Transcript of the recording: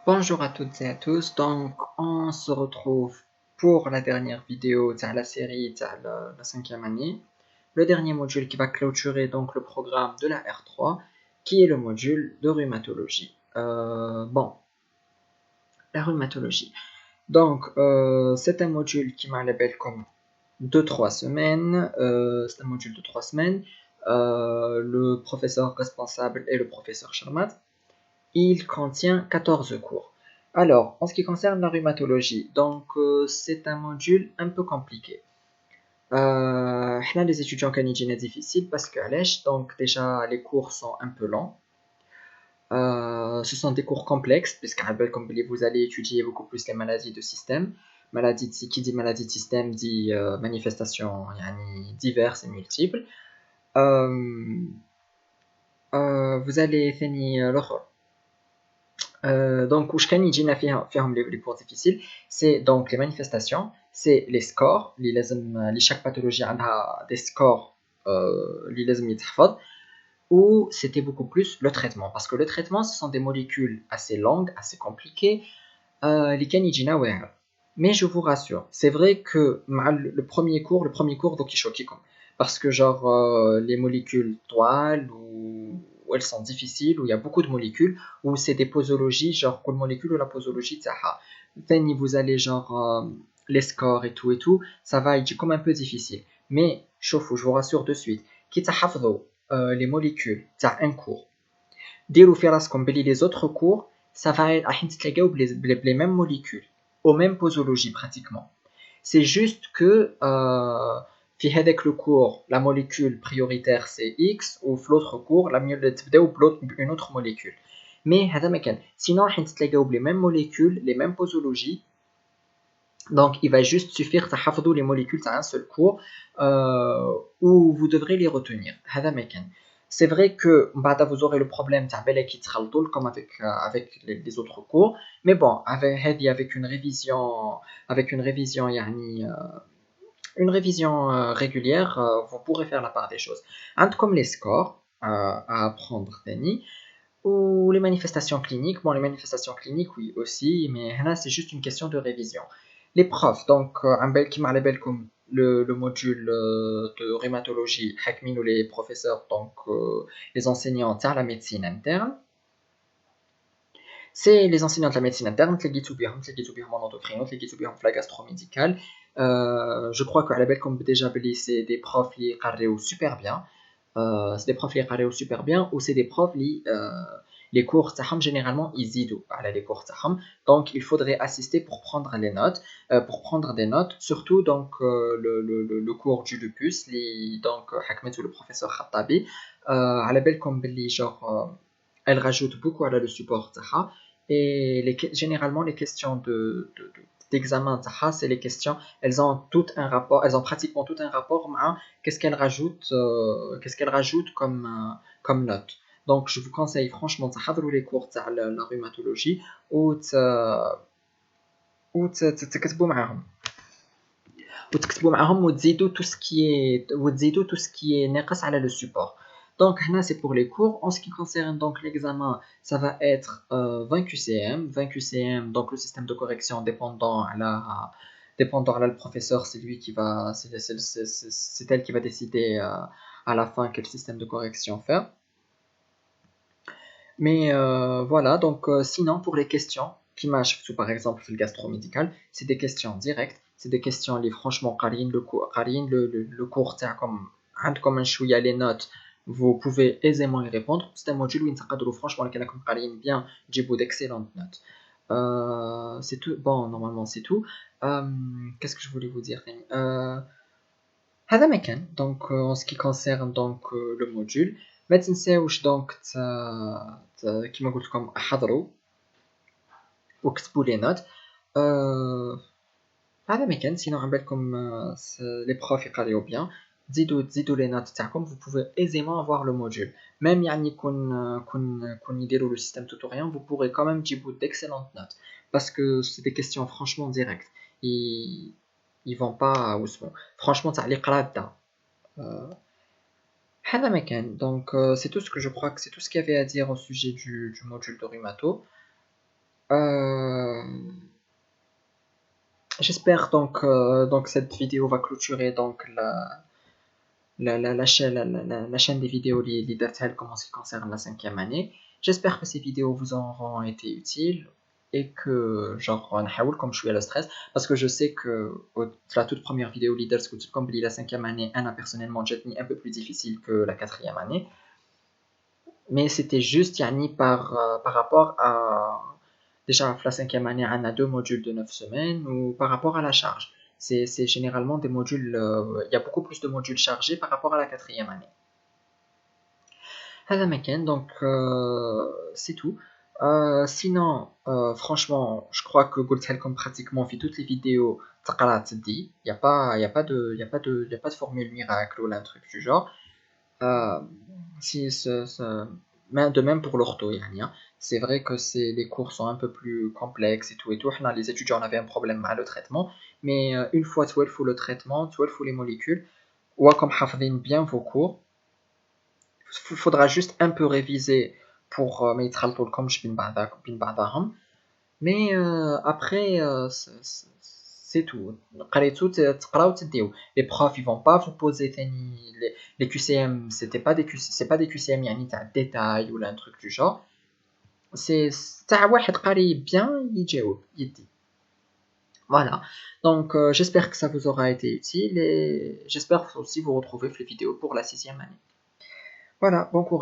Bonjour à toutes et à tous, donc on se retrouve pour la dernière vidéo de la série de la cinquième année, le dernier module qui va clôturer donc le programme de la R3, qui est le module de rhumatologie. La rhumatologie. Donc c'est un module qui m'a l'appel comme de 3 semaines, c'est un module de 3 semaines. Le professeur responsable est le professeur Sharmat. Il contient 14 cours. Alors, en ce qui concerne la rhumatologie, donc c'est un module un peu compliqué. Les étudiants canadiens difficiles parce que donc déjà les cours sont un peu longs. Ce sont des cours complexes puisque comme vous allez étudier beaucoup plus les maladies de système. Qui dit maladie de système dit manifestations diverses et multiples. Vous allez finir le donc, où je كان يجينا فيهم les cours difficiles, c'est donc les manifestations, c'est les scores, chaque pathologie a des scores اللي لازم يتحفظ, ou c'était beaucoup plus le traitement, parce que le traitement, ce sont des molécules assez longues, assez compliquées, اللي كان يجينا واعر. Mais je vous rassure, c'est vrai que le premier cours donc il choque parce que genre les molécules toiles où elles sont difficiles, où il y a beaucoup de molécules, où c'est des posologies, genre quelle molécule ou la posologie تاعها. Then vous allez genre les scores et tout, ça va être comme un peu difficile. Mais je vous rassure de suite, qui تحفظوا les molécules تاع un cours. ديروا في راسكم بلي les autres cours ça va être راح تتلاقاو بلي mêmes molécules aux mêmes posologies pratiquement. C'est juste que في هذاك le cours la molécule prioritaire c'est X ou في l'autre cours la mieux تبداو une autre molécule. Mais هذا ما كان sinon راح تتلاقاو بلي mêmes molécules les mêmes posologies. Donc il va juste suffire تحفظوا les molécules à un seul cours où vous devrez les retenir. هذا ما كان. C'est vrai que vous aurez le problème comme avec les autres cours, mais bon, avec une révision régulière, vous pourrez faire la part des choses. Comme les scores à apprendre, ou les manifestations cliniques. Bon, les manifestations cliniques, oui aussi, mais là, c'est juste une question de révision. Les profs, donc, qui m'a comme le module de rhumatologie, Hakmin ou les professeurs, donc les enseignants à la médecine interne. C'est les enseignants de la médecine interne, les guides en endocrino, les guides la gastromédicale. Je crois qu'à la belle comme déjà c'est des profs qui carrent super bien. C'est des profs qui carrent super bien ou c'est des profs qui les cours تاعهم généralement ils يزيدوا على les cours تاعهم. Donc il faudrait assister pour prendre les notes, pour prendre des notes, surtout donc le cours du lupus, donc حكمته le professeur Khattabi. على بالكم باللي genre elle rajoute beaucoup à le support تاعها. Et généralement les questions d'examen c'est les questions, elles ont tout un rapport, elles ont pratiquement tout un rapport à qu'est-ce qu'elles rajoutent comme note. Donc je vous conseille franchement de les cours de la rhumatologie ou تكتبوا معاهم وتزيدوا tout ce qui est ناقص على le support. Donc là c'est pour les cours. En ce qui concerne donc l'examen, ça va être 20 QCM. 20 QCM, donc le système de correction dépendant à le professeur, c'est lui qui va, c'est elle qui va décider à la fin quel système de correction faire. Mais voilà, donc sinon pour les questions qui marchent, par exemple le gastro-médical, c'est des questions directes, c'est des questions les franchement le cours comme un chouïa les notes, vous pouvez aisément y répondre. C'est un module où il franchement bien j'ai d'excellentes notes. C'est tout. Bon, normalement c'est tout. Qu'est-ce que je voulais vous dire? هذا ما كان donc en ce qui concerne donc le module. ما تنساوش donc كيما قلت لكم حضروا وكتبوا لي نوت. هذا ما كان sinon على بالكم les profs يقراو bien. تزيدوا les notes تاعكم, vous pouvez aisément avoir le module. Même يعني كون يديروا le système tutoriel, vous pourrez quand même تجيبوا d'excellentes notes parce que c'est des questions franchement directes. Ils vont pas ousmou. Franchement تاع لي قرا هذا ما كان. Donc c'est tout ce que je crois que c'est tout ce qu'il y avait à dire au sujet du module de rhumato. Euh, J'espère donc cette vidéo va clôturer donc la chaîne des vidéos d'Idatel en ce qui concerne la 5e année. J'espère que ces vidéos vous auront été utiles et que genre نحاول comme je suis à le stress parce que je sais que la toute première vidéo leaders comme la 5e année, Anna personnellement جاتني un peu plus difficile que la 4e année, mais c'était juste yani, par rapport à déjà la 5e année on a 2 modules de 9 semaines ou par rapport à la charge. C'est généralement des modules, il y a beaucoup plus de modules chargés par rapport à la 4e année. هذا ما كان donc c'est tout. Sinon franchement je crois que قلتها لكم pratiquement في toutes les vidéos تقرا تدي, il y a pas de formule miracle ou un truc du genre. Euh, si de même pour l'ortho يعني, hein. C'est vrai que les cours sont un peu plus complexes et tout. Les étudiants avaient un problème avec le traitement, mais une fois tu faut le traitement, tu faut les molécules, ou comme حافظين bien vos cours, faudra juste un peu réviser pour ما يتخلطولكمش بين بعضهم. Mais après c'est tout. قريتو تقراو تديو. Les profs ils vont pas vous poser les QCM, c'est pas des QCM يعني تاع détail ou un truc du genre. C'est تاع واحد قاري bien يجاوب يدي. Voilà. Donc j'espère que ça vous aura été utile et j'espère aussi vous retrouver les vidéos pour la 6e année. Voilà, bon courage.